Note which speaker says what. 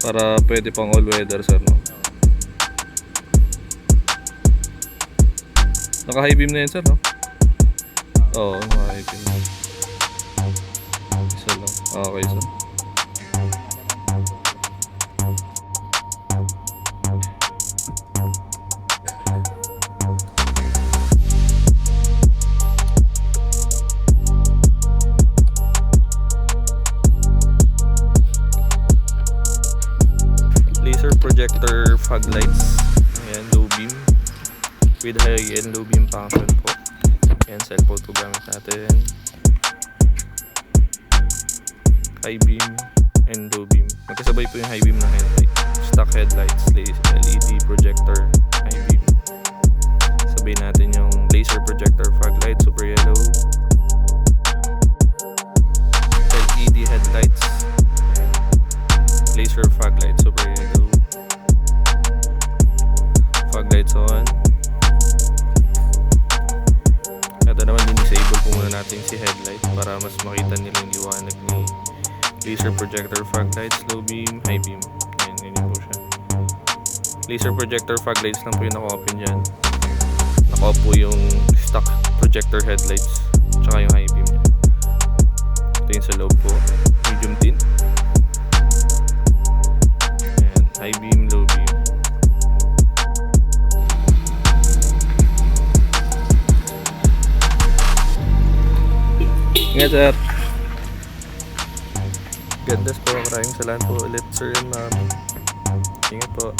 Speaker 1: Para pwede pang all weather sir, no? Naka high beam na yan sir, no? Oo, naka high beam. Isa lang. Okay sir. Laser projector fog lights. Ayan, low beam with high and low beam function po. Ayan, cell phone po gamit natin. High beam and low beam. Magkasabay po yung high beam ng headlight. Stock headlights, LED projector, high beam. Sabay natin yung laser projector fog light, super yellow. LED headlights. Laser fog light, super yellow. Fog lights on. Ito naman din-disable po muna natin si headlight para mas makita nila yung liwanag ni laser projector fog lights, low beam, high beam. Ayan, ganyan po siya. Laser projector fog lights lang po yung naka-open dyan. Naka-off po yung stock projector headlights tsaka yung high beam. Ito yung sa loob po, medium tint. High beam, low beam. Ingat sir. Ganda po. Maraming salamat po ulit sir and ma'am. Ingat po.